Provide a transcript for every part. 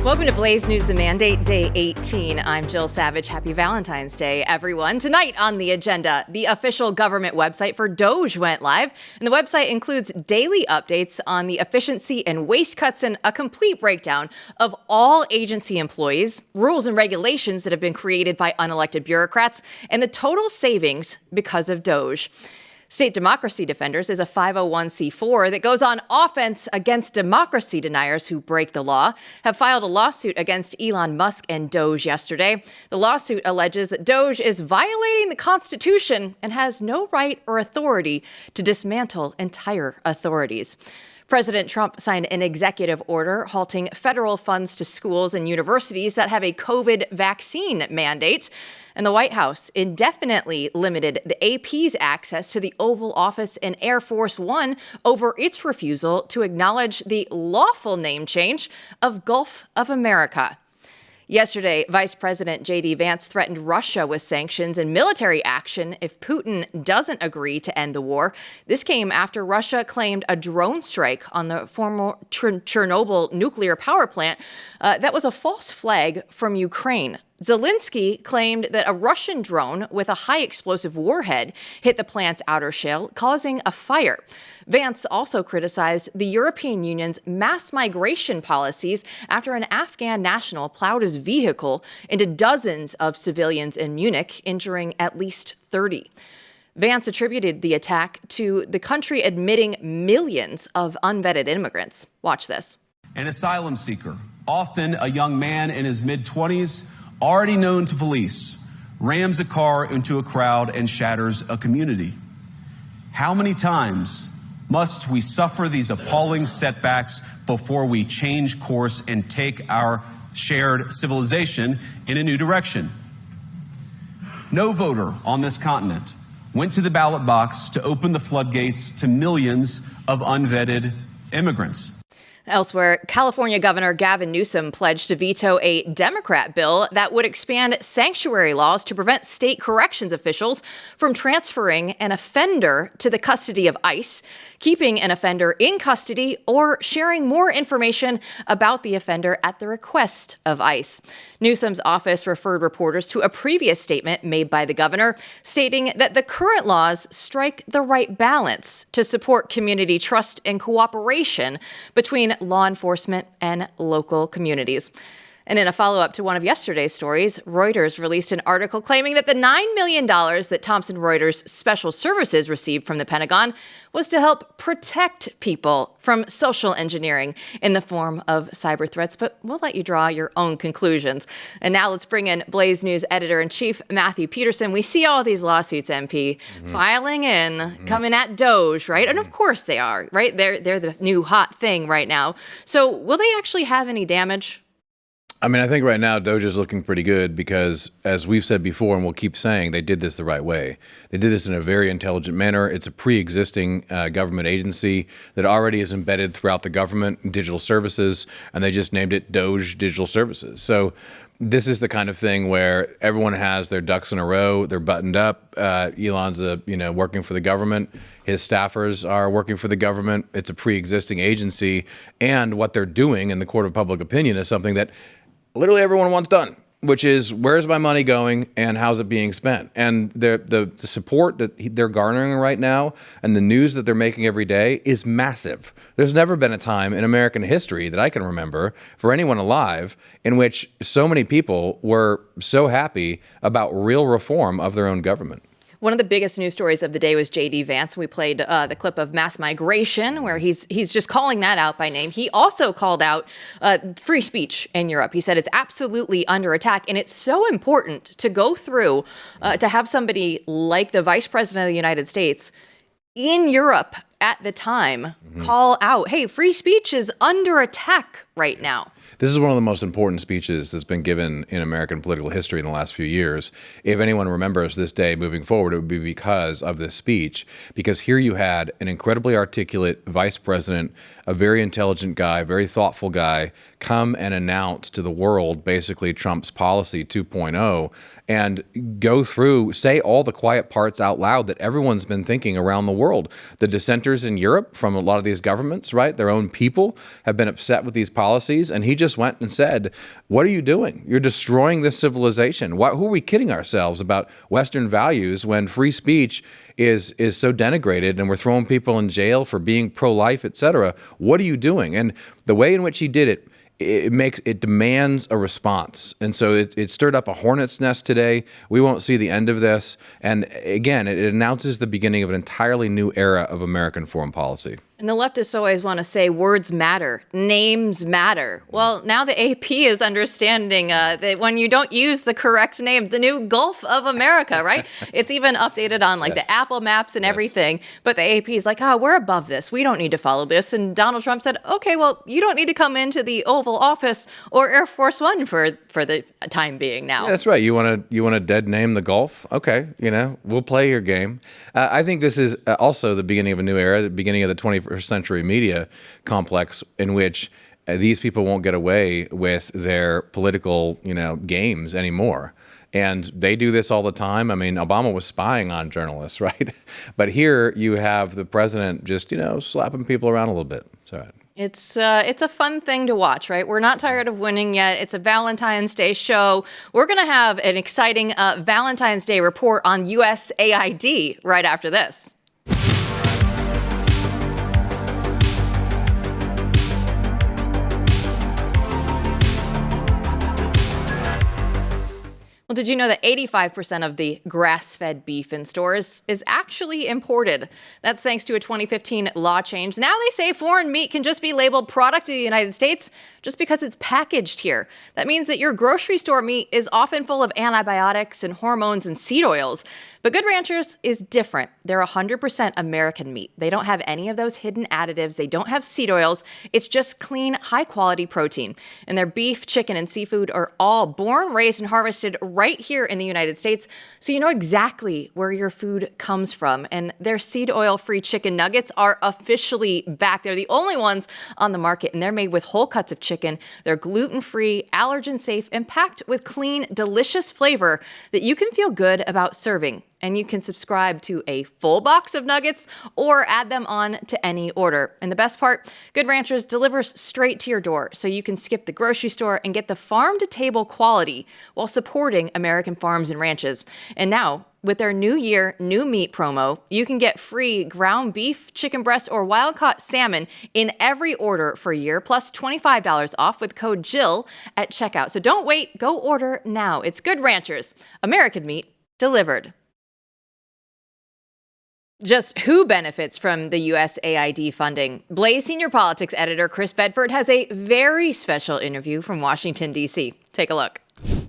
Welcome to Blaze News, The Mandate, Day 18. I'm Jill Savage. Happy Valentine's Day, everyone. Tonight on the agenda, the official government website for Doge went live, and the website includes daily updates on the efficiency and waste cuts and a complete breakdown of all agency employees, rules and regulations that have been created by unelected bureaucrats, and the total savings because of Doge. State Democracy Defenders is a 501c4 that goes on offense against democracy deniers who break the law, have filed a lawsuit against Elon Musk and Doge yesterday. The lawsuit alleges that Doge is violating the Constitution and has no right or authority to dismantle entire authorities. President Trump signed an executive order halting federal funds to schools and universities that have a COVID vaccine mandate. And the White House indefinitely limited the AP's access to the Oval Office and Air Force One over its refusal to acknowledge the lawful name change of Gulf of America. Yesterday, Vice President J.D. Vance threatened Russia with sanctions and military action if Putin doesn't agree to end the war. This came after Russia claimed a drone strike on the former Chernobyl nuclear power plant that was a false flag from Ukraine. Zelensky claimed that a Russian drone with a high explosive warhead hit the plant's outer shell, causing a fire. Vance also criticized the European Union's mass migration policies after an Afghan national plowed his vehicle into dozens of civilians in Munich, injuring at least 30. Vance attributed the attack to the country admitting millions of unvetted immigrants. Watch this. An asylum seeker, often a young man in his mid-20s, already known to police, rams a car into a crowd and shatters a community. How many times must we suffer these appalling setbacks before we change course and take our shared civilization in a new direction? No voter on this continent went to the ballot box to open the floodgates to millions of unvetted immigrants. Elsewhere, California Governor Gavin Newsom pledged to veto a Democrat bill that would expand sanctuary laws to prevent state corrections officials from transferring an offender to the custody of ICE, keeping an offender in custody, or sharing more information about the offender at the request of ICE. Newsom's office referred reporters to a previous statement made by the governor, stating that the current laws strike the right balance to support community trust and cooperation between law enforcement and local communities. And in a follow-up to one of yesterday's stories, Reuters released an article claiming that the $9 million that Thomson Reuters Special Services received from the Pentagon was to help protect people from social engineering in the form of cyber threats. But we'll let you draw your own conclusions. And now let's bring in Blaze News Editor-in-Chief Matthew Peterson. We see all these lawsuits, MP, filing in, coming at Doge, right? And of course they are, right? They're the new hot thing right now. So will they actually have any damage? I mean, I think right now Doge is looking pretty good because, as we've said before, and we'll keep saying, they did this the right way. They did this in a very intelligent manner. It's a pre-existing government agency that already is embedded throughout the government, digital services, and they just named it Doge Digital Services. So this is the kind of thing where everyone has their ducks in a row. They're buttoned up. Elon's working for the government. His staffers are working for the government. It's a pre-existing agency, and what they're doing in the court of public opinion is something that literally everyone wants done, which is where's my money going and how's it being spent? And the support that they're garnering right now and the news that they're making every day is massive. There's never been a time in American history that I can remember for anyone alive in which so many people were so happy about real reform of their own government. One of the biggest news stories of the day was J.D. Vance. We played the clip of mass migration, where he's just calling that out by name. He also called out free speech in Europe. He said it's absolutely under attack, and it's so important to go through to have somebody like the Vice President of the United States in Europe at the time call out, hey, free speech is under attack right now. This is one of the most important speeches that's been given in American political history in the last few years. If anyone remembers this day moving forward, it would be because of this speech, because here you had an incredibly articulate vice president, a very intelligent guy, very thoughtful guy, come and announce to the world basically Trump's policy 2.0 and go through, say all the quiet parts out loud that everyone's been thinking around the world. The dissenters in Europe from a lot of these governments, right, their own people have been upset with these policies policies, and he just went and said, what are you doing? You're destroying this civilization. Who are we kidding ourselves about Western values when free speech is so denigrated and we're throwing people in jail for being pro-life, et cetera? What are you doing? And the way in which he did it, it demands a response. And so it stirred up a hornet's nest today. We won't see the end of this. And again, it announces the beginning of an entirely new era of American foreign policy. And the leftists always want to say words matter, names matter. Well, now the AP is understanding that when you don't use the correct name, the new Gulf of America, right? It's even updated on like the Apple Maps and everything. But the AP is like, we're above this. We don't need to follow this. And Donald Trump said, okay, well, you don't need to come into the Oval Office or Air Force One for the time being now. Yeah, that's right. You want to dead name the Gulf? Okay, we'll play your game. I think this is also the beginning of a new era, the beginning of the 21st century media complex in which these people won't get away with their political, games anymore. And they do this all the time. I mean, Obama was spying on journalists, right? But here you have the president just, slapping people around a little bit. It's all right. It's a fun thing to watch, right? We're not tired of winning yet. It's a Valentine's Day show. We're going to have an exciting Valentine's Day report on USAID right after this. Well, did you know that 85% of the grass-fed beef in stores is actually imported? That's thanks to a 2015 law change. Now they say foreign meat can just be labeled product of the United States just because it's packaged here. That means that your grocery store meat is often full of antibiotics and hormones and seed oils. But Good Ranchers is different. They're 100% American meat. They don't have any of those hidden additives. They don't have seed oils. It's just clean, high-quality protein. And their beef, chicken, and seafood are all born, raised, and harvested right here in the United States, so you know exactly where your food comes from. And their seed oil-free chicken nuggets are officially back. They're the only ones on the market, and they're made with whole cuts of chicken. They're gluten-free, allergen-safe, and packed with clean, delicious flavor that you can feel good about serving. And you can subscribe to a full box of nuggets or add them on to any order. And the best part, Good Ranchers delivers straight to your door, so you can skip the grocery store and get the farm-to-table quality while supporting American farms and ranches. And now, with their New Year, New Meat promo, you can get free ground beef, chicken breast, or wild-caught salmon in every order for a year, plus $25 off with code Jill at checkout. So don't wait, go order now. It's Good Ranchers, American meat delivered. Just who benefits from the USAID funding? Blaze senior politics editor Chris Bedford has a very special interview from Washington, D.C. Take a look.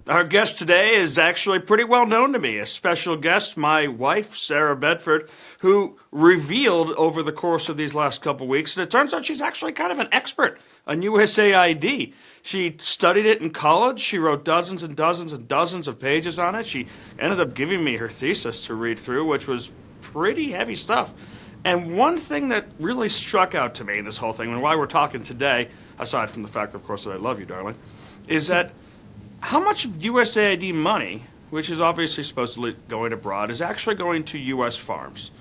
Our guest today is actually pretty well known to me. A special guest, my wife, Sarah Bedford, who revealed over the course of these last couple weeks that it turns out she's actually kind of an expert on USAID. She studied it in college. She wrote dozens and dozens and dozens of pages on it. She ended up giving me her thesis to read through, which was pretty heavy stuff. And one thing that really struck out to me in this whole thing, and why we're talking today, aside from the fact, of course, that I love you, darling, is that how much of USAID money, which is obviously supposed to be going abroad, is actually going to U.S. farms.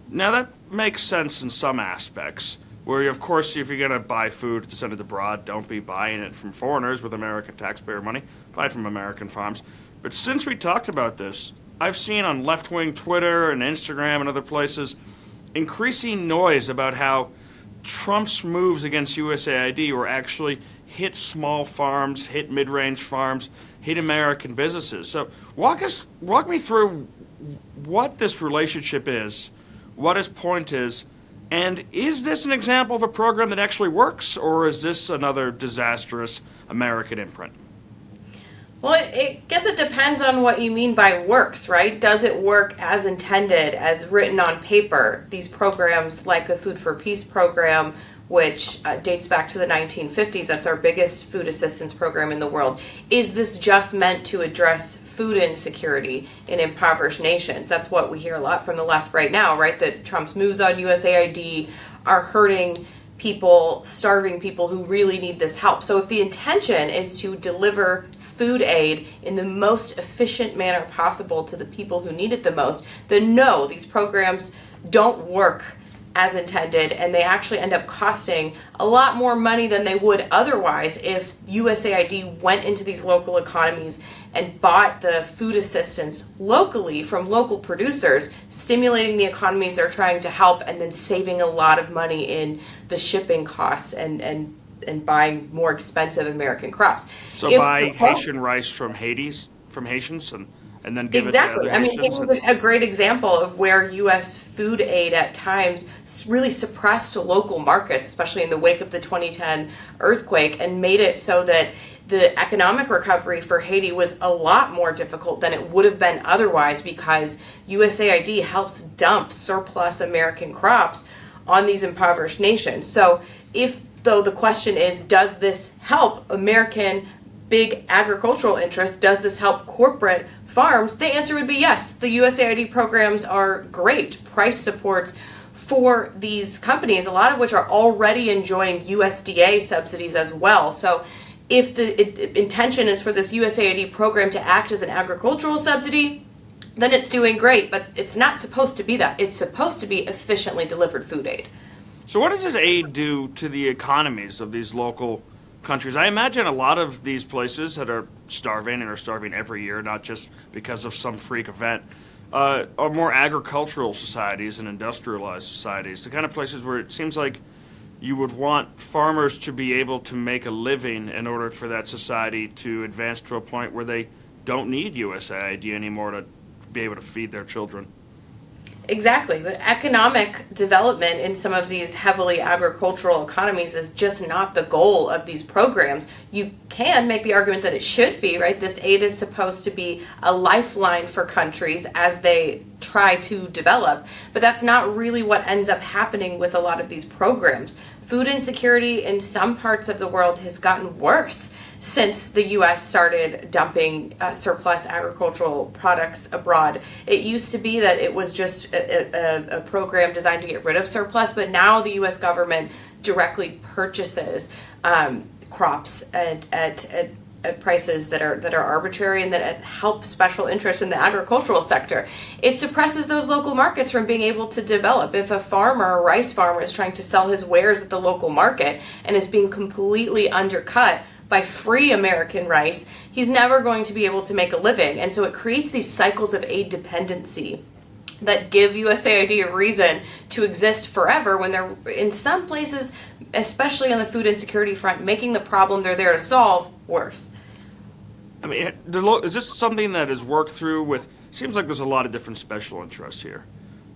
Now, that makes sense in some aspects, where, of course, if you're going to buy food to send it abroad, don't be buying it from foreigners with American taxpayer money. Buy it from American farms. But since we talked about this, I've seen on left-wing Twitter and Instagram and other places increasing noise about how Trump's moves against USAID were actually hit small farms, hit mid-range farms, hit American businesses. So walk me through what this relationship is, what his point is, and is this an example of a program that actually works, or is this another disastrous American imprint? Well, I guess it depends on what you mean by works, right? Does it work as intended, as written on paper? These programs like the Food for Peace program, which dates back to the 1950s, that's our biggest food assistance program in the world. Is this just meant to address food insecurity in impoverished nations? That's what we hear a lot from the left right now, right? That Trump's moves on USAID are hurting people, starving people who really need this help. So if the intention is to deliver food aid in the most efficient manner possible to the people who need it the most, then no, these programs don't work as intended, and they actually end up costing a lot more money than they would otherwise if USAID went into these local economies and bought the food assistance locally from local producers, stimulating the economies they're trying to help, and then saving a lot of money in the shipping costs and buying more expensive American crops. So buy Haitian rice from Haitians, and then give exactly. it to other Haitians. I mean, a great example of where U.S. food aid at times really suppressed local markets, especially in the wake of the 2010 earthquake, and made it so that the economic recovery for Haiti was a lot more difficult than it would have been otherwise, because USAID helps dump surplus American crops on these impoverished nations. So though the question is, does this help American big agricultural interests? Does this help corporate farms? The answer would be yes. The USAID programs are great price supports for these companies, a lot of which are already enjoying USDA subsidies as well. So if the intention is for this USAID program to act as an agricultural subsidy, then it's doing great, but it's not supposed to be that. It's supposed to be efficiently delivered food aid. So what does this aid do to the economies of these local countries? I imagine a lot of these places that are starving and are starving every year, not just because of some freak event, are more agricultural societies and industrialized societies, the kind of places where it seems like you would want farmers to be able to make a living in order for that society to advance to a point where they don't need USAID anymore to be able to feed their children. Exactly, but economic development in some of these heavily agricultural economies is just not the goal of these programs. You can make the argument that it should be, right? This aid is supposed to be a lifeline for countries as they try to develop, but that's not really what ends up happening with a lot of these programs. Food insecurity in some parts of the world has gotten worse since the U.S. started dumping surplus agricultural products abroad. It used to be that it was just a program designed to get rid of surplus, but now the U.S. government directly purchases crops at prices that are arbitrary, and that it helps special interests in the agricultural sector. It suppresses those local markets from being able to develop. If a farmer, a rice farmer, is trying to sell his wares at the local market and is being completely undercut by free American rice, he's never going to be able to make a living. And so it creates these cycles of aid dependency that give USAID a reason to exist forever, when they're in some places, especially on the food insecurity front, making the problem they're there to solve worse. I mean, is this something that is worked through with, seems like there's a lot of different special interests here.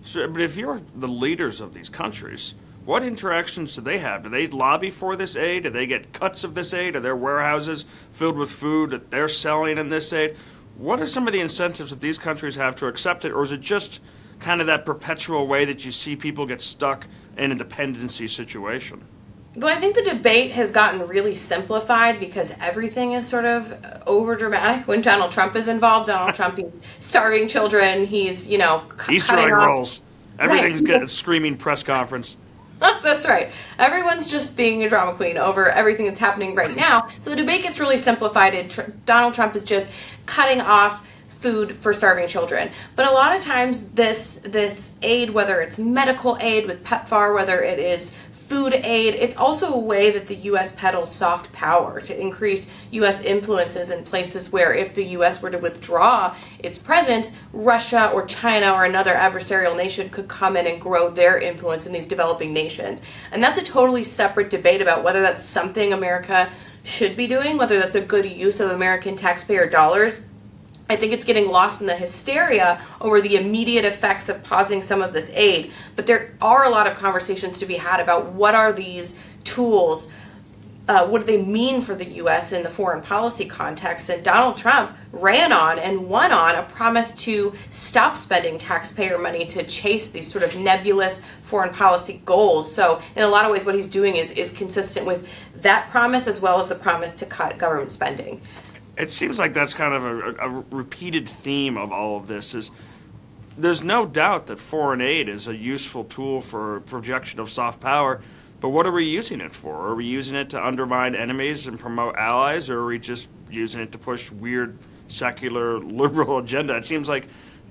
So, but if you're the leaders of these countries, what interactions do they have? Do they lobby for this aid? Do they get cuts of this aid? Are there warehouses filled with food that they're selling in this aid? What are some of the incentives that these countries have to accept it? Or is it just kind of that perpetual way that you see people get stuck in a dependency situation? Well, I think the debate has gotten really simplified because everything is sort of over dramatic. When Donald Trump is involved, Donald Trump, he's starving children, he's, Easter egg rolls. Everything's getting a screaming press conference. That's right. Everyone's just being a drama queen over everything that's happening right now. So the debate gets really simplified, and Donald Trump is just cutting off food for starving children. But a lot of times this aid, whether it's medical aid with PEPFAR, whether it is food aid, it's also a way that the U.S. peddles soft power to increase U.S. influences in places where, if the U.S. were to withdraw its presence, Russia or China or another adversarial nation could come in and grow their influence in these developing nations. And that's a totally separate debate about whether that's something America should be doing, whether that's a good use of American taxpayer dollars. I think it's getting lost in the hysteria over the immediate effects of pausing some of this aid. But there are a lot of conversations to be had about what are these tools, what do they mean for the U.S. in the foreign policy context. And Donald Trump ran on and won on a promise to stop spending taxpayer money to chase these sort of nebulous foreign policy goals. So in a lot of ways, what he's doing is consistent with that promise, as well as the promise to cut government spending. It seems like that's kind of a repeated theme of all of this. Is there's no doubt that foreign aid is a useful tool for projection of soft power, but what are we using it for? Are we using it to undermine enemies and promote allies, or are we just using it to push weird, secular, liberal agenda? It seems like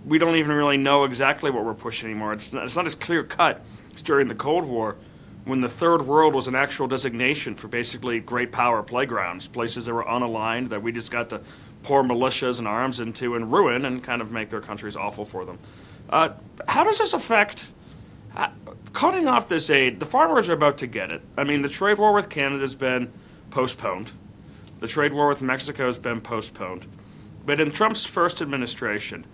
we don't even really know exactly what we're pushing anymore. It's not as clear cut as during the Cold War, when the Third World was an actual designation for basically great power playgrounds, places that were unaligned that we just got to pour militias and arms into and ruin and kind of make their countries awful for them. How does this affect cutting off this aid? The farmers are about to get it. I mean, the trade war with Canada has been postponed. The trade war with Mexico has been postponed. But in Trump's first administration,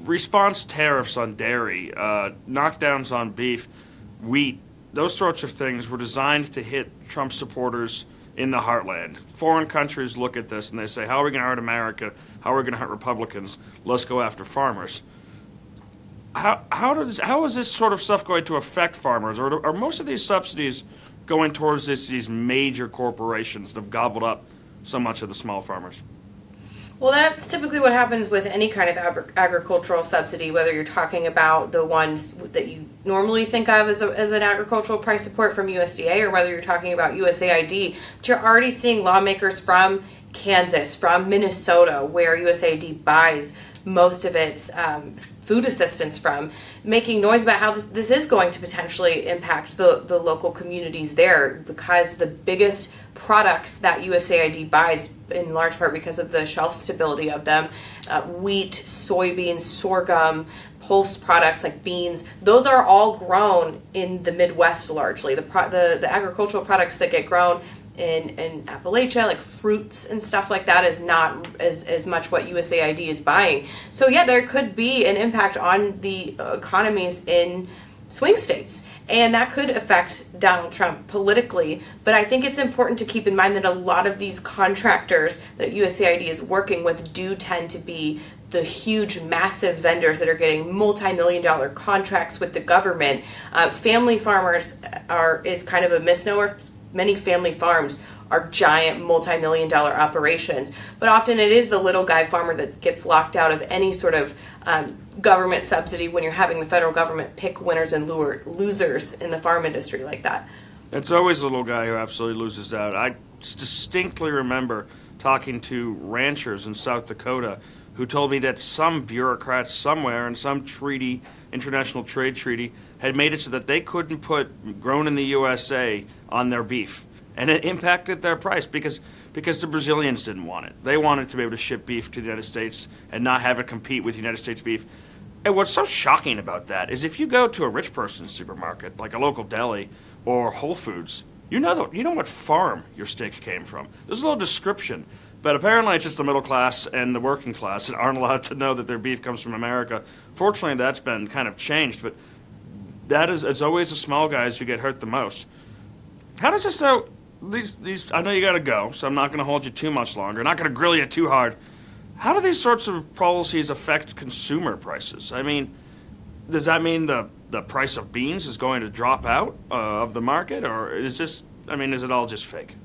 response tariffs on dairy, knockdowns on beef, wheat, those sorts of things were designed to hit Trump supporters in the heartland. Foreign countries look at this and they say, how are we going to hurt America? How are we going to hurt Republicans? Let's go after farmers. How is this sort of stuff going to affect farmers? Or are most of these subsidies going towards these major corporations that have gobbled up so much of the small farmers? Well, that's typically what happens with any kind of agricultural subsidy, whether you're talking about the ones that you normally think of as an agricultural price support from USDA, or whether you're talking about USAID. But you're already seeing lawmakers from Kansas, from Minnesota, where USAID buys most of its food assistance from, making noise about how this is going to potentially impact the local communities there, because the biggest products that USAID buys, in large part because of the shelf stability of them, wheat, soybeans, sorghum, pulse products like beans, those are all grown in the Midwest largely. The agricultural products that get grown in Appalachia, like fruits and stuff like that, is not as much what USAID is buying. So yeah, there could be an impact on the economies in swing states, and that could affect Donald Trump politically. But I think it's important to keep in mind that a lot of these contractors that USAID is working with do tend to be the huge, massive vendors that are getting multi-million-dollar contracts with the government. Family farmers is kind of a misnomer. Many family farms are giant multi-million-dollar operations, but often it is the little guy farmer that gets locked out of any sort of government subsidy when you're having the federal government pick winners and losers in the farm industry like that. It's always the little guy who absolutely loses out. I distinctly remember talking to ranchers in South Dakota who told me that some bureaucrats somewhere in some treaty, international trade treaty, had made it so that they couldn't put grown in the USA on their beef. And it impacted their price because the Brazilians didn't want it. They wanted to be able to ship beef to the United States and not have it compete with United States beef. And what's so shocking about that is if you go to a rich person's supermarket, like a local deli or Whole Foods, you know what farm your steak came from. There's a little description. But apparently it's just the middle class and the working class that aren't allowed to know that their beef comes from America. Fortunately, that's been kind of changed, but it's always the small guys who get hurt the most. How does this, these I know you got to go, so I'm not going to hold you too much longer. I'm not going to grill you too hard. How do these sorts of policies affect consumer prices? I mean, does that mean the price of beans is going to drop out of the market, or is it all just fake?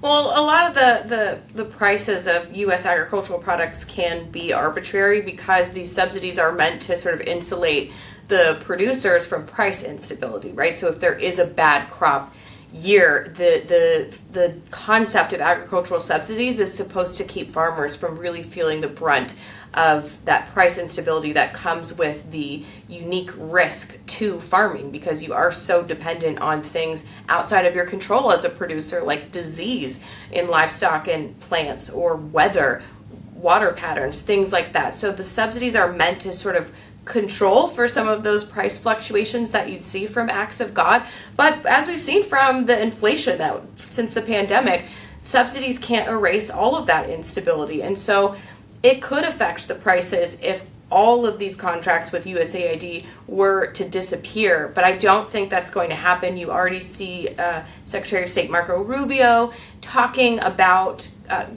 Well, a lot of the prices of U.S. agricultural products can be arbitrary because these subsidies are meant to sort of insulate the producers from price instability, right? So if there is a bad crop year, the concept of agricultural subsidies is supposed to keep farmers from really feeling the brunt of that price instability that comes with the unique risk to farming, because you are so dependent on things outside of your control as a producer, like disease in livestock and plants, or weather, water patterns, things like that. So the subsidies are meant to sort of control for some of those price fluctuations that you'd see from acts of God. But as we've seen from the inflation that since the pandemic, subsidies can't erase all of that instability. And so it could affect the prices if all of these contracts with USAID were to disappear, but I don't think that's going to happen. You already see Secretary of State Marco Rubio talking about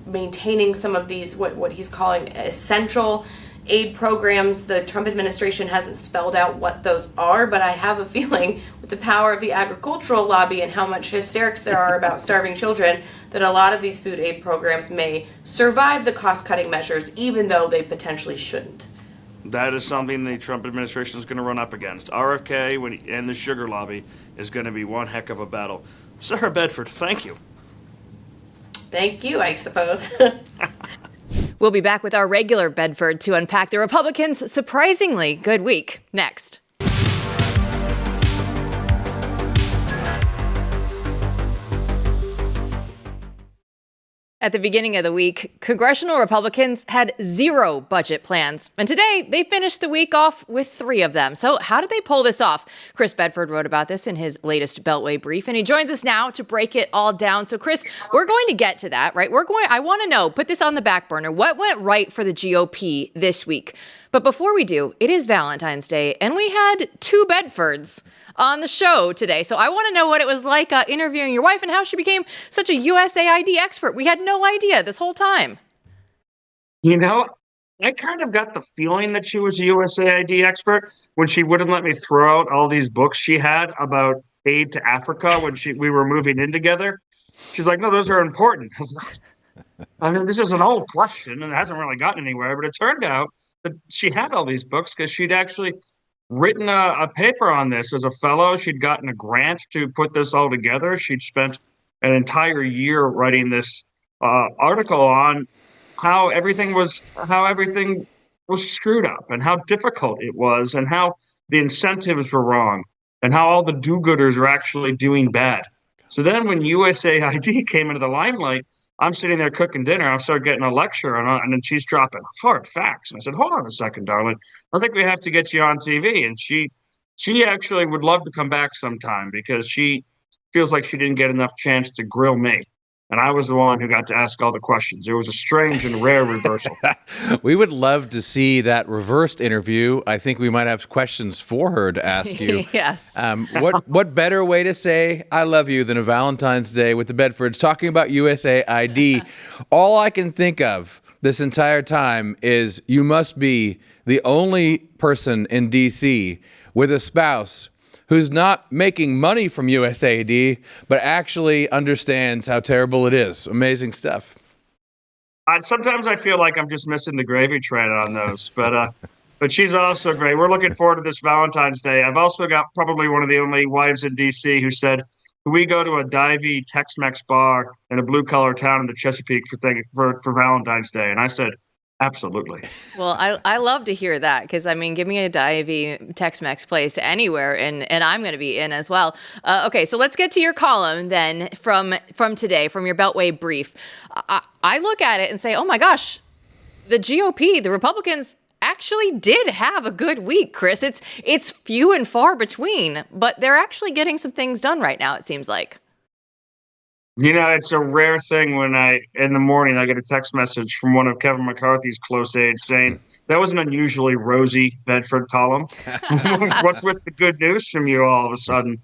maintaining some of these, what he's calling essential aid programs. The Trump administration hasn't spelled out what those are, but I have a feeling with the power of the agricultural lobby and how much hysterics there are about starving children, that a lot of these food aid programs may survive the cost-cutting measures, even though they potentially shouldn't. That is something the Trump administration is going to run up against. RFK and the sugar lobby is going to be one heck of a battle. Sarah Bedford, thank you. Thank you, I suppose. We'll be back with our regular Bedford to unpack the Republicans' surprisingly good week next. At the beginning of the week, congressional Republicans had 0 budget plans. And today, they finished the week off with 3 of them. So how did they pull this off? Chris Bedford wrote about this in his latest Beltway brief, and he joins us now to break it all down. So Chris, we're going to get to that, right? I want to know, put this on the back burner, what went right for the GOP this week? But before we do, it is Valentine's Day, and we had 2 Bedfords on the show today. So I want to know what it was like interviewing your wife and how she became such a USAID expert. We had no idea this whole time. You know, I kind of got the feeling that she was a USAID expert when she wouldn't let me throw out all these books she had about aid to Africa when we were moving in together. She's like, no, those are important. I mean, this is an old question and it hasn't really gotten anywhere, but it turned out that she had all these books because she'd actually written a paper on this as a fellow. She'd gotten a grant to put this all together. She'd spent an entire year writing this article on how everything was screwed up and how difficult it was and how the incentives were wrong and how all the do-gooders were actually doing bad. So then when USAID came into the limelight, I'm sitting there cooking dinner. I started getting a lecture, and then she's dropping hard facts. And I said, hold on a second, darling. I think we have to get you on TV. And she actually would love to come back sometime because she feels like she didn't get enough chance to grill me. And I was the one who got to ask all the questions. It was a strange and rare reversal. We would love to see that reversed interview. I think we might have questions for her to ask you. Yes. What better way to say I love you than a Valentine's Day with the Bedfords talking about USAID? All I can think of this entire time is you must be the only person in D.C. with a spouse who's not making money from USAID, but actually understands how terrible it is. Amazing stuff. Sometimes I feel like I'm just missing the gravy train on those, but she's also great. We're looking forward to this Valentine's Day. I've also got probably one of the only wives in D.C. who said, "Can we go to a divey Tex-Mex bar in a blue-collar town in the Chesapeake for Valentine's Day?" And I said, absolutely. Well, I love to hear that because, I mean, give me a divey Tex-Mex place anywhere and I'm going to be in as well. Okay, so let's get to your column then from today, from your Beltway brief. I look at it and say, oh my gosh, the GOP, the Republicans actually did have a good week, Chris. It's few and far between, but they're actually getting some things done right now, it seems like. You know, it's a rare thing when in the morning, I get a text message from one of Kevin McCarthy's close aides saying, that was an unusually rosy Bedford column. What's with the good news from you all of a sudden?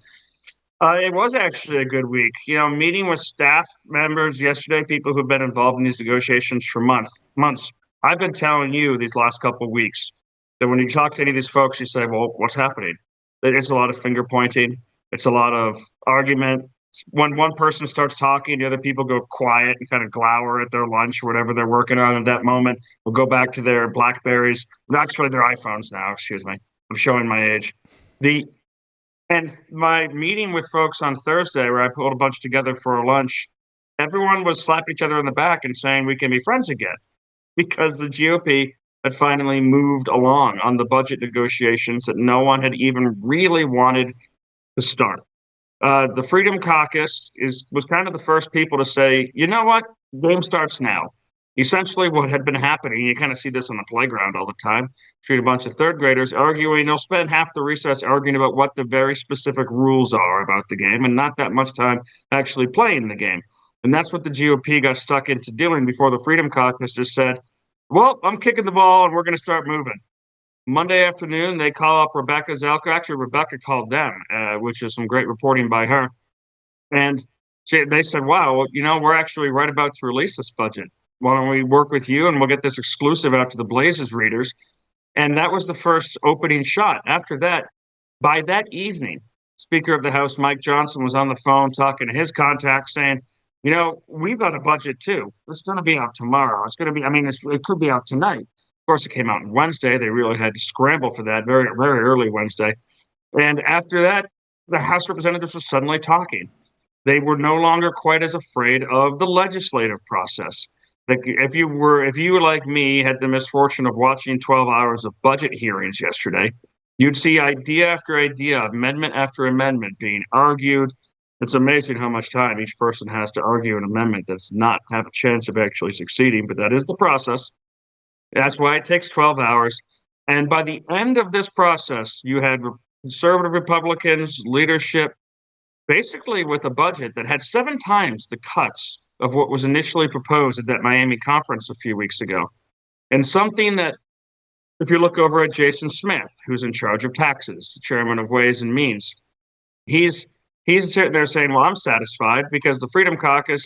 It was actually a good week. You know, meeting with staff members yesterday, people who've been involved in these negotiations for months. I've been telling you these last couple of weeks that when you talk to any of these folks, you say, well, what's happening? It's a lot of finger pointing. It's a lot of argument. When one person starts talking, the other people go quiet and kind of glower at their lunch or whatever they're working on at that moment. We'll go back to their BlackBerries. Actually, their iPhones now, excuse me. I'm showing my age. And my meeting with folks on Thursday, where I pulled a bunch together for a lunch, everyone was slapping each other in the back and saying we can be friends again because the GOP had finally moved along on the budget negotiations that no one had even really wanted to start. The Freedom Caucus was kind of the first people to say, you know what, game starts now. Essentially what had been happening, you kind of see this on the playground all the time, treat a bunch of third graders arguing, they'll spend half the recess arguing about what the very specific rules are about the game and not that much time actually playing the game. And that's what the GOP got stuck into doing before the Freedom Caucus just said, well, I'm kicking the ball and we're going to start moving. Monday afternoon, they call up Rebecca Zelka. Actually, Rebecca called them, which is some great reporting by her. And they said, wow, well, you know, we're actually right about to release this budget. Why don't we work with you and we'll get this exclusive out to the Blazes readers? And that was the first opening shot. After that, by that evening, Speaker of the House Mike Johnson was on the phone talking to his contacts saying, you know, we've got a budget too. It's going to be out tomorrow. It's going to be, it could be out tonight. Of course, it came out on Wednesday. They really had to scramble for that very, very early Wednesday. And after that, the House representatives were suddenly talking. They were no longer quite as afraid of the legislative process. Like if you like me had the misfortune of watching 12 hours of budget hearings yesterday, you'd see idea after idea, amendment after amendment being argued. It's amazing how much time each person has to argue an amendment that's not have a chance of actually succeeding, but that is the process. That's why it takes 12 hours. And by the end of this process, you had conservative Republicans, leadership, basically with a budget that had 7 times the cuts of what was initially proposed at that Miami conference a few weeks ago. And something that, if you look over at Jason Smith, who's in charge of taxes, the chairman of Ways and Means, he's sitting there saying, well, I'm satisfied because the Freedom Caucus,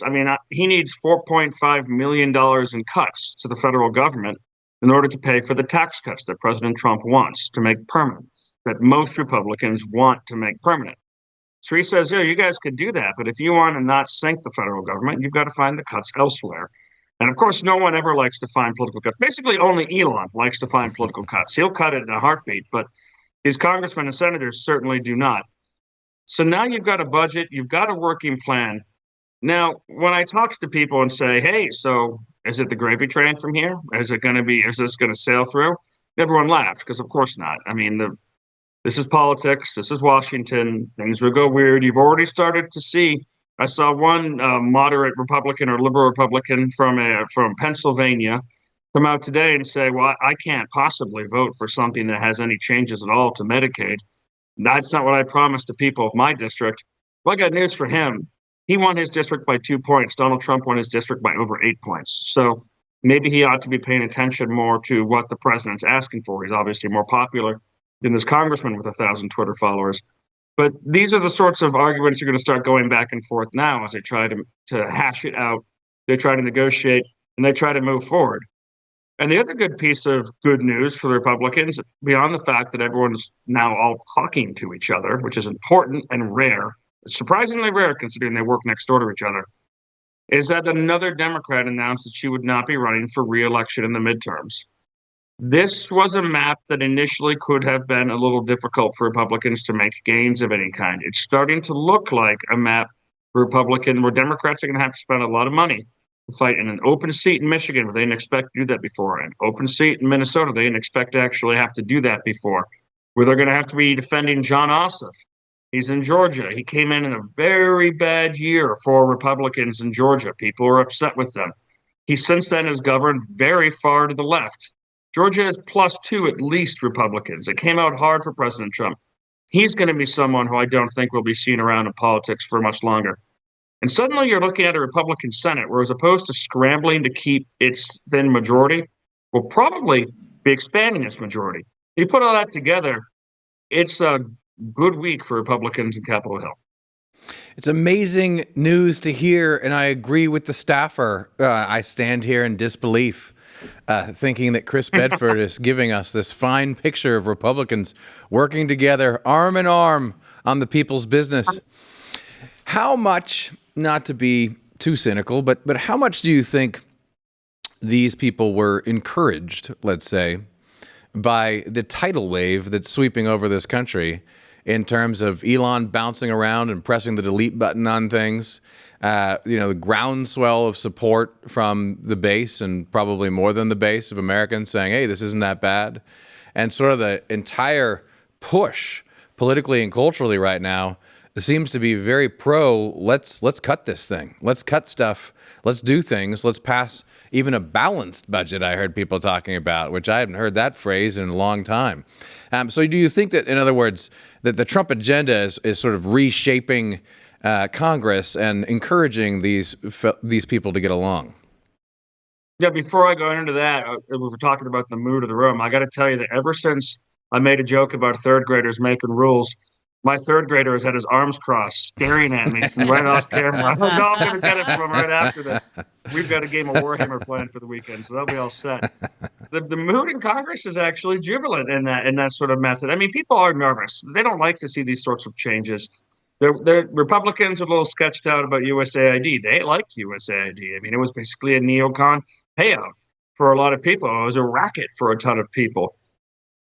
he needs $4.5 million in cuts to the federal government in order to pay for the tax cuts that President Trump wants to make permanent, that most Republicans want to make permanent. So he says, you guys could do that, but if you want to not sink the federal government, you've got to find the cuts elsewhere. And of course, no one ever likes to find political cuts. Basically, only Elon likes to find political cuts. He'll cut it in a heartbeat, but his congressmen and senators certainly do not. So now you've got a budget, you've got a working plan. Now, when I talk to people and say, hey, so is it the gravy train from here? Is this going to sail through? Everyone laughed because of course not. This is politics. This is Washington. Things will go weird. You've already started to see. I saw one moderate Republican or liberal Republican from Pennsylvania come out today and say, well, I can't possibly vote for something that has any changes at all to Medicaid. That's not what I promised the people of my district. Well, I got news for him. He won his district by 2 points. Donald Trump won his district by over 8 points. So maybe he ought to be paying attention more to what the president's asking for. He's obviously more popular than this congressman with 1,000 Twitter followers. But these are the sorts of arguments you're going to start going back and forth now as they try to hash it out, they try to negotiate, and they try to move forward. And the other good piece of good news for the Republicans, beyond the fact that everyone's now all talking to each other, which is important and rare, surprisingly rare considering they work next door to each other, is that another Democrat announced that she would not be running for re-election in the midterms. This was a map that initially could have been a little difficult for Republicans to make gains of any kind. It's starting to look like a map for Republican where Democrats are going to have to spend a lot of money to fight in an open seat in Michigan where they didn't expect to do that before, an open seat in Minnesota they didn't expect to actually have to do that before, where they're going to have to be defending John Ossoff. He's in Georgia. He came in a very bad year for Republicans in Georgia. People are upset with them. He since then has governed very far to the left. Georgia is +2 at least Republicans. It came out hard for President Trump. He's going to be someone who I don't think will be seen around in politics for much longer. And suddenly you're looking at a Republican Senate where, as opposed to scrambling to keep its thin majority, will probably be expanding its majority. You put all that together, it's a good week for Republicans in Capitol Hill. It's amazing news to hear, and I agree with the staffer. I stand here in disbelief, thinking that Chris Bedford is giving us this fine picture of Republicans working together, arm in arm, on the people's business. How much, not to be too cynical, but how much do you think these people were encouraged, let's say, by the tidal wave that's sweeping over this country in terms of Elon bouncing around and pressing the delete button on things, the groundswell of support from the base and probably more than the base of Americans saying, hey, this isn't that bad, and sort of the entire push politically and culturally right now seems to be very pro, let's cut this thing. Let's cut stuff. Let's do things. Let's pass even a balanced budget, I heard people talking about, which I haven't heard that phrase in a long time. So do you think that, in other words, that the Trump agenda is sort of reshaping Congress and encouraging these people to get along? Yeah, before I go into that, we were talking about the mood of the room. I got to tell you that ever since I made a joke about third graders making rules, my third grader has had his arms crossed, staring at me from right off camera. I'm going to get it from him right after this. We've got a game of Warhammer planned for the weekend, so that'll be all set. The mood in Congress is actually jubilant in that sort of method. I mean, people are nervous. They don't like to see these sorts of changes. The Republicans are a little sketched out about USAID. They liked USAID. I mean, it was basically a neocon payout for a lot of people. It was a racket for a ton of people.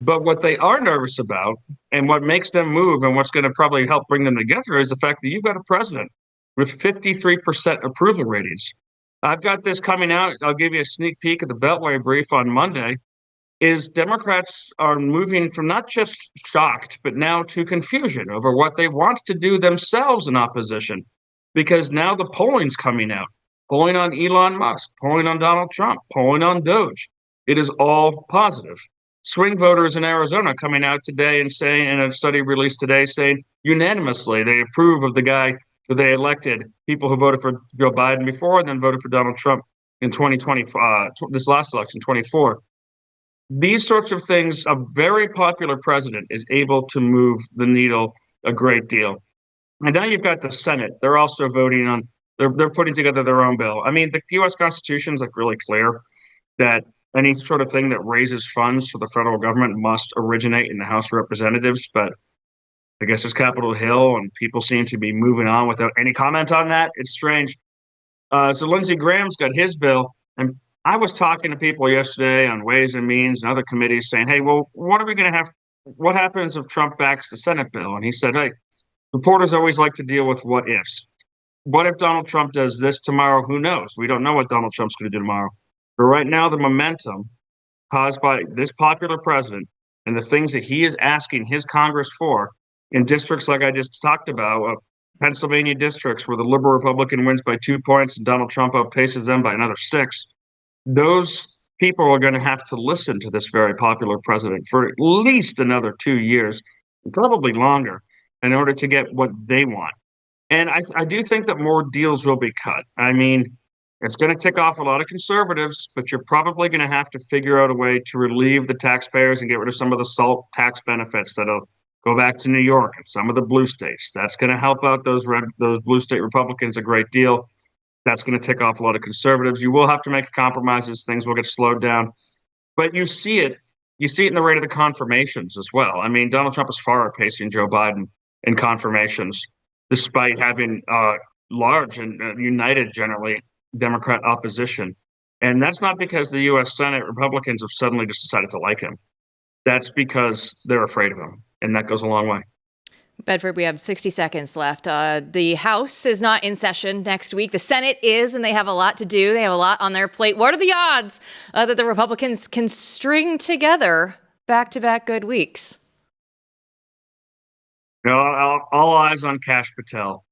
But what they are nervous about and what makes them move and what's going to probably help bring them together is the fact that you've got a president with 53% approval ratings. I've got this coming out. I'll give you a sneak peek of the Beltway brief on Monday. Is Democrats are moving from not just shocked, but now to confusion over what they want to do themselves in opposition. Because now the polling's coming out. Polling on Elon Musk, polling on Donald Trump, polling on Doge. It is all positive. Swing voters in Arizona coming out today and saying, in a study released today, saying unanimously they approve of the guy who they elected, people who voted for Joe Biden before and then voted for Donald Trump in 2020, this last election, 24. These sorts of things, a very popular president is able to move the needle a great deal. And now you've got the Senate. They're also voting on, they're putting together their own bill. I mean, the U.S. Constitution is like really clear that any sort of thing that raises funds for the federal government must originate in the House of Representatives. But I guess it's Capitol Hill, and people seem to be moving on without any comment on that. It's strange. So Lindsey Graham's got his bill, and I was talking to people yesterday on Ways and Means and other committees saying, hey, well, what are we going to have? What happens if Trump backs the Senate bill? And he said, hey, reporters always like to deal with what ifs. What if Donald Trump does this tomorrow? Who knows? We don't know what Donald Trump's going to do tomorrow. But right now, the momentum caused by this popular president and the things that he is asking his Congress for in districts like I just talked about, Pennsylvania districts where the liberal Republican wins by 2 points and Donald Trump outpaces them by another 6, those people are going to have to listen to this very popular president for at least another 2 years, probably longer, in order to get what they want. And I do think that more deals will be cut. I mean, it's going to tick off a lot of conservatives, but you're probably going to have to figure out a way to relieve the taxpayers and get rid of some of the SALT tax benefits that'll go back to New York and some of the blue states. That's going to help out those blue state Republicans a great deal. That's going to tick off a lot of conservatives. You will have to make compromises. Things will get slowed down. But you see it in the rate of the confirmations as well. I mean, Donald Trump is far outpacing Joe Biden in confirmations, despite having large and united, generally, Democrat opposition. And that's not because the U.S. Senate Republicans have suddenly just decided to like him. That's because they're afraid of him. And that goes a long way. Bedford, we have 60 seconds left. The House is not in session next week. The Senate is, and they have a lot to do. They have a lot on their plate. What are the odds that the Republicans can string together back-to-back good weeks? All eyes on Kash Patel.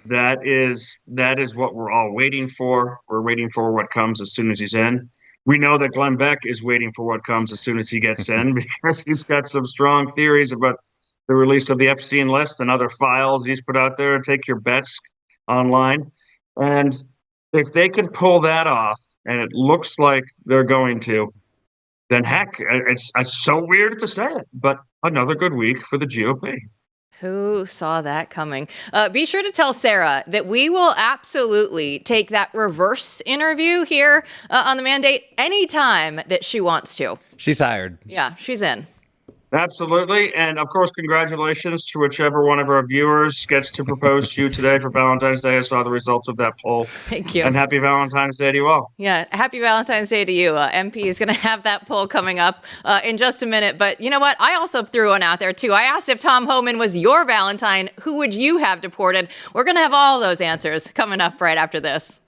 That is what we're all waiting for. We're waiting for what comes as soon as he's in. We know that Glenn Beck is waiting for what comes as soon as he gets in because he's got some strong theories about the release of the Epstein list and other files he's put out there. Take your bets online. And if they can pull that off, and it looks like they're going to, then heck, it's so weird to say it, but another good week for the GOP. Who saw that coming? Be sure to tell Sarah that we will absolutely take that reverse interview here on The Mandate anytime that she wants to. She's hired. Yeah, she's in. Absolutely. And of course, congratulations to whichever one of our viewers gets to propose to you today for Valentine's Day. I saw the results of that poll. Thank you. And happy Valentine's Day to you all. Yeah, happy Valentine's Day to you. MP is going to have that poll coming up in just a minute. But you know what? I also threw one out there, too. I asked if Tom Homan was your Valentine, who would you have deported? We're going to have all those answers coming up right after this.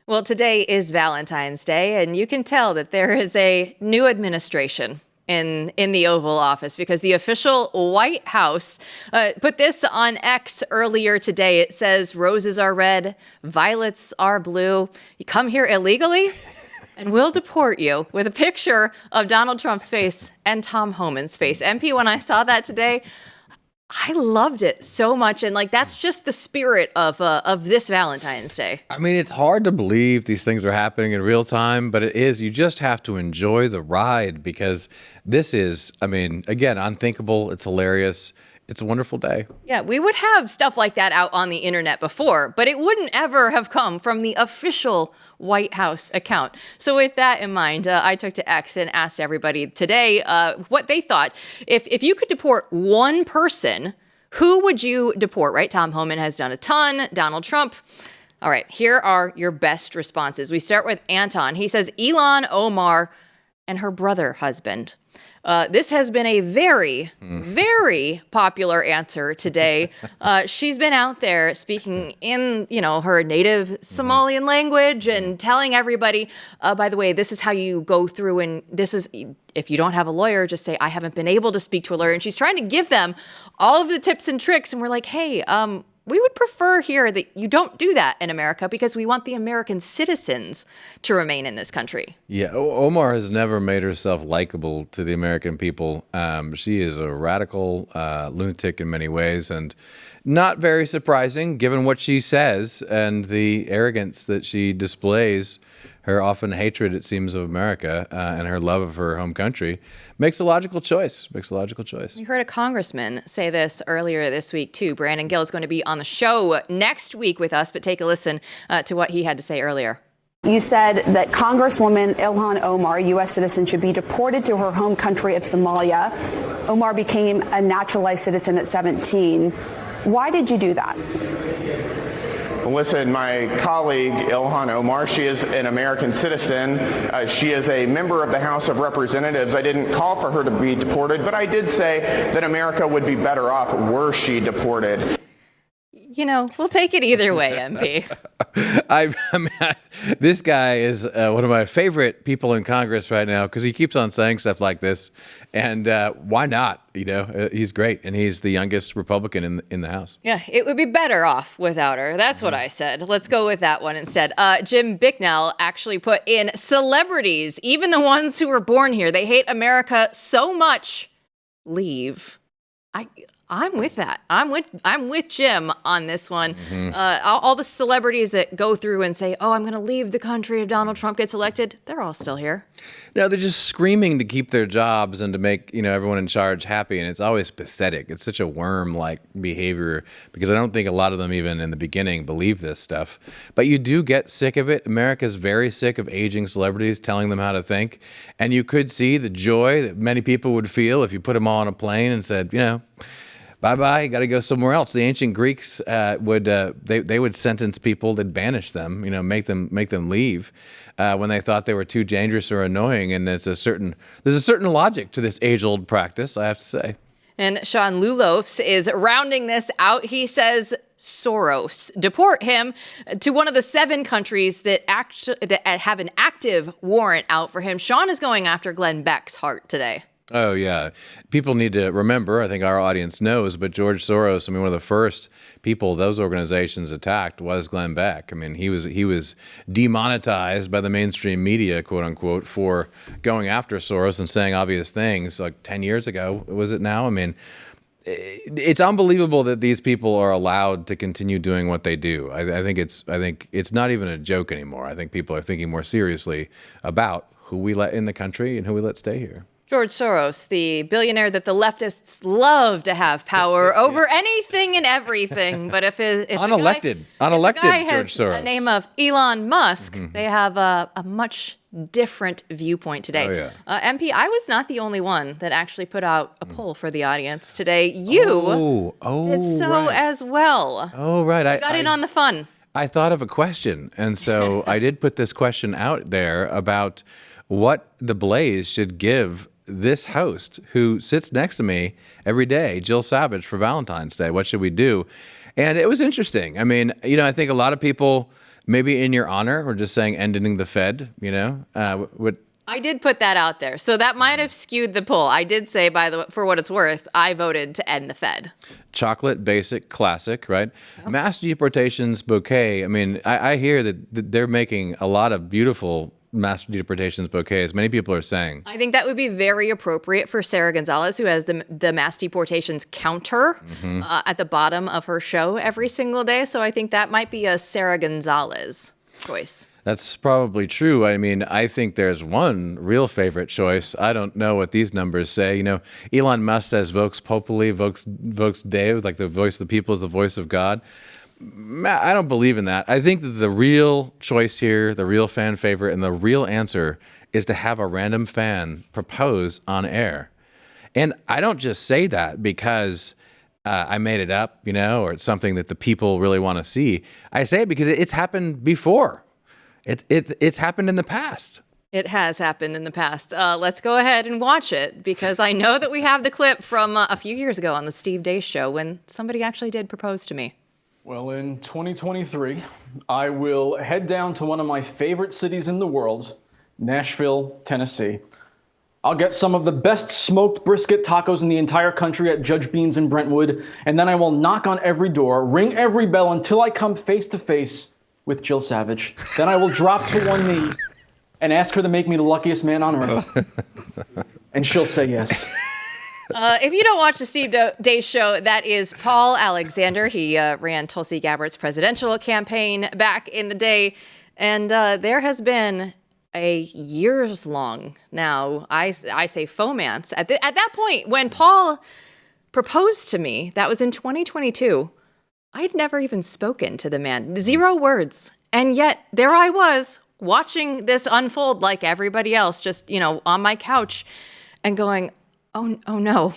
Well, today is Valentine's Day, and you can tell that there is a new administration in the Oval Office because the official White House put this on X earlier today. It says, roses are red, violets are blue. You come here illegally, and we'll deport you, with a picture of Donald Trump's face and Tom Homan's face. MP, when I saw that today, I loved it so much. And that's just the spirit of this Valentine's Day. I mean, it's hard to believe these things are happening in real time, but it is. You just have to enjoy the ride because this is, again, unthinkable. It's hilarious. It's a wonderful day. Yeah, we would have stuff like that out on the internet before, but it wouldn't ever have come from the official White House account. So with that in mind, I took to X and asked everybody today what they thought. If you could deport one person, who would you deport, right? Tom Homan has done a ton. Donald Trump. All right, here are your best responses. We start with Anton. He says, Ilhan Omar, and her brother husband. This has been a very, very popular answer today. She's been out there speaking in, her native Somalian language and telling everybody, by the way, this is how you go through, and this is, if you don't have a lawyer, just say, I haven't been able to speak to a lawyer. And she's trying to give them all of the tips and tricks. And we're like, hey, we would prefer here that you don't do that in America because we want the American citizens to remain in this country. Yeah, Omar has never made herself likable to the American people. She is a radical lunatic in many ways, and not very surprising given what she says and the arrogance that she displays. Her often hatred, it seems, of America and her love of her home country makes a logical choice. You heard a congressman say this earlier this week, too. Brandon Gill is going to be on the show next week with us, but take a listen to what he had to say earlier. You said that Congresswoman Ilhan Omar, U.S. citizen, should be deported to her home country of Somalia. Omar became a naturalized citizen at 17. Why did you do that? Listen, my colleague Ilhan Omar, she is an American citizen. She is a member of the House of Representatives. I didn't call for her to be deported, but I did say that America would be better off were she deported. We'll take it either way, MP. I mean, this guy is one of my favorite people in Congress right now because he keeps on saying stuff like this. And why not? He's great. And he's the youngest Republican in the House. Yeah, it would be better off without her. That's what I said. Let's go with that one instead. Jim Bicknell actually put in celebrities, even the ones who were born here. They hate America so much. Leave. I'm with that. I'm with Jim on this one. All the celebrities that go through and say, "Oh, I'm going to leave the country if Donald Trump gets elected," they're all still here. No, they're just screaming to keep their jobs and to make everyone in charge happy, and it's always pathetic. It's such a worm-like behavior because I don't think a lot of them even in the beginning believe this stuff. But you do get sick of it. America's very sick of aging celebrities telling them how to think, and you could see the joy that many people would feel if you put them all on a plane and said, bye-bye, you got to go somewhere else. The ancient Greeks would sentence people, they'd banish them, make them leave when they thought they were too dangerous or annoying. And there's a certain logic to this age-old practice, I have to say. And Sean Lulofs is rounding this out. He says Soros, deport him to one of the 7 countries that have an active warrant out for him. Sean is going after Glenn Beck's heart today. Oh, yeah. People need to remember, I think our audience knows, but George Soros, one of the first people those organizations attacked was Glenn Beck. He was demonetized by the mainstream media, quote unquote, for going after Soros and saying obvious things like 10 years ago. Was it now? It's unbelievable that these people are allowed to continue doing what they do. I think it's not even a joke anymore. I think people are thinking more seriously about who we let in the country and who we let stay here. George Soros, the billionaire that the leftists love to have power over anything and everything. But if unelected George Soros, the name of Elon Musk, they have a much different viewpoint today. Oh, yeah. MP, I was not the only one that actually put out a poll for the audience today. You did so right. as well. Oh, right. I got in on the fun. I thought of a question, and so I did put this question out there about what the Blaze should give this host who sits next to me every day, Jill Savage, for Valentine's Day. What should we do? And it was interesting. I think a lot of people, maybe in your honor, were just saying ending the Fed, I did put that out there. So that might have skewed the poll. I did say, for what it's worth, I voted to end the Fed. Chocolate, basic, classic, right? Oh. Mass deportations bouquet. I hear that they're making a lot of beautiful mass deportations bouquets. Many people are saying. I think that would be very appropriate for Sarah Gonzalez, who has the mass deportations counter at the bottom of her show every single day. So I think that might be a Sarah Gonzalez choice. That's probably true. I think there's one real favorite choice. I don't know what these numbers say. Elon Musk says Vox Populi, Vox Dei, like the voice of the people is the voice of God. I don't believe in that. I think that the real choice here, the real fan favorite, and the real answer is to have a random fan propose on air. And I don't just say that because I made it up, or it's something that the people really want to see. I say it because it's happened before. It's happened in the past. It has happened in the past. Let's go ahead and watch it, because I know that we have the clip from a few years ago on the Steve Deace show when somebody actually did propose to me. Well, in 2023, I will head down to one of my favorite cities in the world, Nashville, Tennessee. I'll get some of the best smoked brisket tacos in the entire country at Judge Bean's in Brentwood, and then I will knock on every door, ring every bell until I come face to face with Jill Savage. Then I will drop to one knee and ask her to make me the luckiest man on earth. And she'll say yes. If you don't watch the Steve Deace show, that is Paul Alexander. He ran Tulsi Gabbard's presidential campaign back in the day. And there has been a years-long now, I say fomance. At that point, when Paul proposed to me, that was in 2022, I'd never even spoken to the man. 0 words. And yet, there I was, watching this unfold like everybody else, just, on my couch and going, oh no,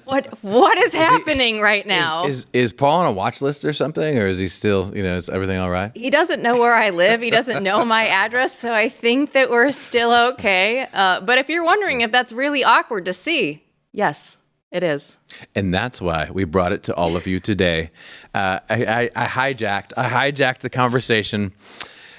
what is happening right now? Is Paul on a watch list or something? Or is he still, is everything all right? He doesn't know where I live. He doesn't know my address. So I think that we're still okay. But if you're wondering if that's really awkward to see, yes, it is. And that's why we brought it to all of you today. I hijacked the conversation.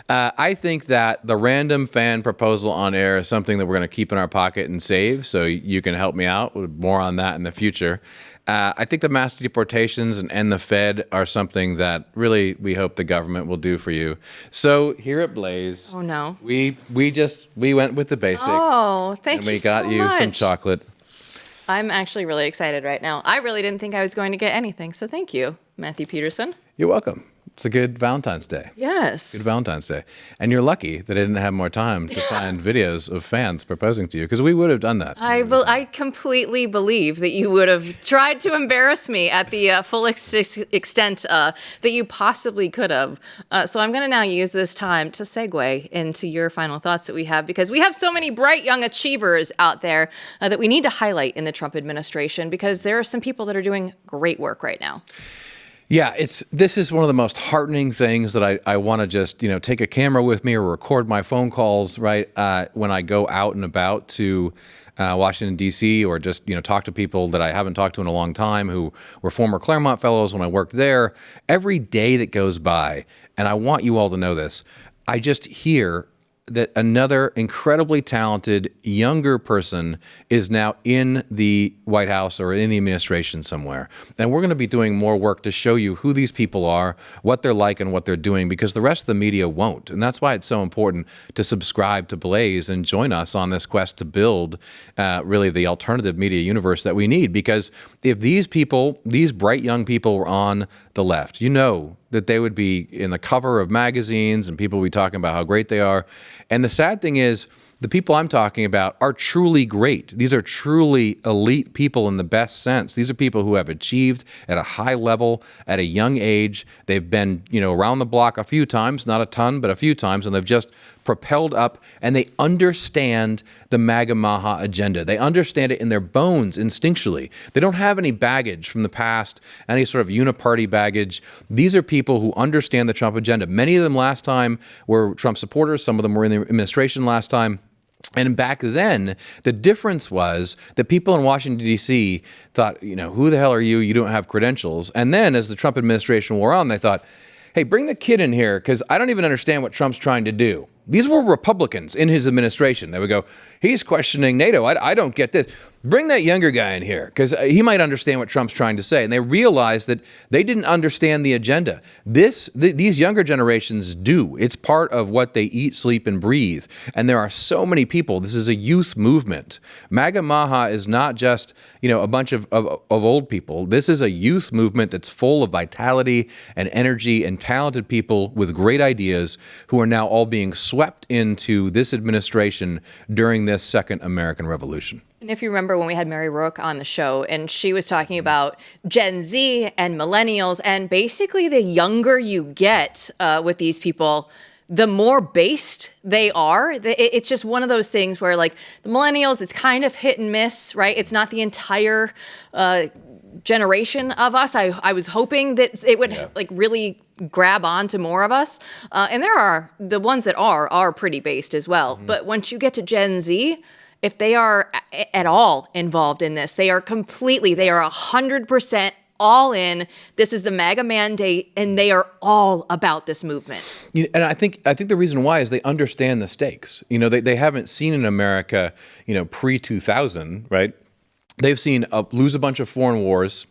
I think that the random fan proposal on air is something that we're going to keep in our pocket and save, so you can help me out with more on that in the future. I think the mass deportations and the Fed are something that really we hope the government will do for you. So here at Blaze, oh no, we went with the basic. Oh, thank you so much. And we got you some chocolate. I'm actually really excited right now. I really didn't think I was going to get anything, so thank you, Matthew Peterson. You're welcome. It's a good Valentine's Day. Yes. Good Valentine's Day. And you're lucky that I didn't have more time to find videos of fans proposing to you, because we would have done that. I completely believe that you would have tried to embarrass me at the full extent that you possibly could have. So I'm going to now use this time to segue into your final thoughts that we have, because we have so many bright young achievers out there that we need to highlight in the Trump administration, because there are some people that are doing great work right now. Yeah, this is one of the most heartening things that I want to just, take a camera with me or record my phone calls, right, when I go out and about to Washington, D.C., or just, talk to people that I haven't talked to in a long time who were former Claremont Fellows when I worked there. Every day that goes by, and I want you all to know this, I just hear that another incredibly talented younger person is now in the White House or in the administration somewhere. And we're going to be doing more work to show you who these people are, what they're like, and what they're doing, because the rest of the media won't. And that's why it's so important to subscribe to Blaze and join us on this quest to build really the alternative media universe that we need. Because if these people, these bright young people, were on the left, that they would be in the cover of magazines and people would be talking about how great they are. And the sad thing is, the people I'm talking about are truly great. These are truly elite people in the best sense. These are people who have achieved at a high level at a young age. They've been, around the block a few times, not a ton, but a few times, and they've just propelled up, and they understand the MAGA Maha agenda. They understand it in their bones instinctually. They don't have any baggage from the past, any sort of uniparty baggage. These are people who understand the Trump agenda. Many of them last time were Trump supporters. Some of them were in the administration last time. And back then, the difference was that people in Washington, D.C. thought, who the hell are you? You don't have credentials. And then as the Trump administration wore on, they thought, hey, bring the kid in here, because I don't even understand what Trump's trying to do. These were Republicans in his administration. They would go, he's questioning NATO. I don't get this. Bring that younger guy in here, because he might understand what Trump's trying to say. And they realized that they didn't understand the agenda. These younger generations do. It's part of what they eat, sleep, and breathe. And there are so many people. This is a youth movement. MAGA Maha is not just, a bunch of old people. This is a youth movement that's full of vitality and energy and talented people with great ideas who are now all being swept into this administration during this second American Revolution. And if you remember when we had Mary Rourke on the show, and she was talking about Gen Z and millennials, and basically the younger you get with these people, the more based they are. It's just one of those things where, like, the millennials, it's kind of hit and miss, right? It's not the entire generation of us. I was hoping that it would like really grab on to more of us. And there are the ones that are pretty based as well. But once you get to Gen Z, if they are at all involved in this, they are 100% all in. This is the MAGA mandate, and they are all about this movement. And I think the reason why is they understand the stakes. They haven't seen in America, pre-2000, right? They've seen lose a bunch of foreign wars,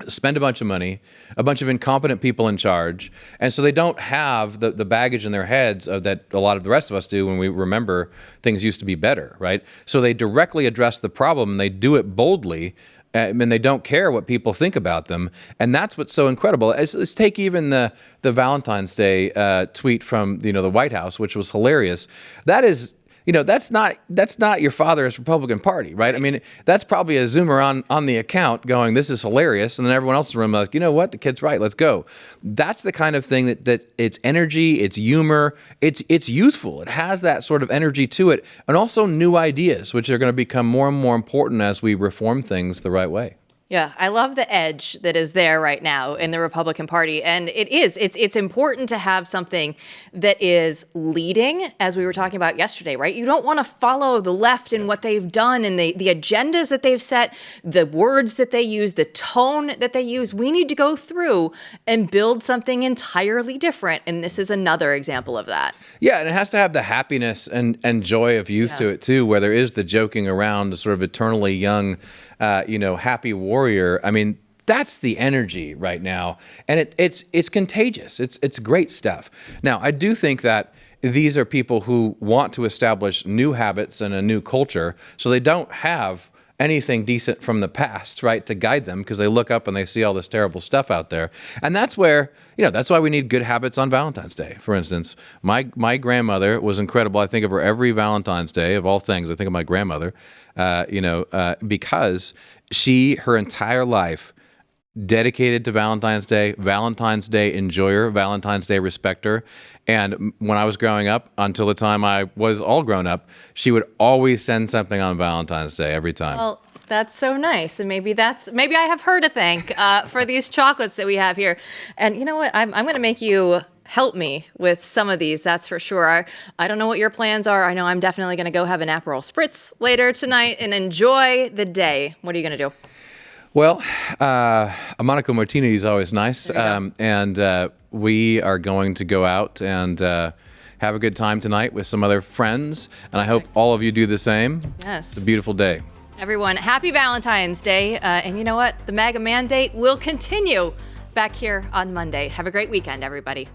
spend a bunch of money, a bunch of incompetent people in charge. And so they don't have the baggage in their heads that a lot of the rest of us do when we remember things used to be better, right? So they directly address the problem, and they do it boldly, and they don't care what people think about them. And that's what's so incredible. Let's take even the Valentine's Day tweet from the White House, which was hilarious. That is... that's not your father's Republican Party, right? I mean, that's probably a Zoomer on the account going, this is hilarious. And then everyone else in the room like, you know what? The kid's right. Let's go. That's the kind of thing that it's energy, it's humor, it's youthful. It has that sort of energy to it. And also new ideas, which are going to become more and more important as we reform things the right way. Yeah, I love the edge that is there right now in the Republican Party. And it's important to have something that is leading, as we were talking about yesterday, right? You don't want to follow the left and what they've done and the agendas that they've set, the words that they use, the tone that they use. We need to go through and build something entirely different. And this is another example of that. Yeah, and it has to have the happiness and joy of youth to it, too, where there is the joking around, the sort of eternally young, happy warrior. I mean, that's the energy right now, and it's contagious. It's great stuff. Now, I do think that these are people who want to establish new habits and a new culture, so they don't have anything decent from the past, right, to guide them, because they look up and they see all this terrible stuff out there. And that's where, that's why we need good habits on Valentine's Day. For instance, my grandmother was incredible. I think of her every Valentine's Day, of all things. I think of my grandmother, because her entire life dedicated to Valentine's Day enjoyer, Valentine's Day respecter. And when I was growing up, until the time I was all grown up, she would always send something on Valentine's Day every time. Well, that's so nice. And maybe I have her to thank for these chocolates that we have here. And you know what? I'm going to make you help me with some of these, that's for sure. I don't know what your plans are. I know I'm definitely going to go have an Aperol Spritz later tonight and enjoy the day. What are you going to do? Well, a Monaco Martini is always nice. And we are going to go out and have a good time tonight with some other friends. And I hope all of you do the same. Yes. It's a beautiful day. Everyone, happy Valentine's Day. And you know what? The MAGA mandate will continue back here on Monday. Have a great weekend, everybody.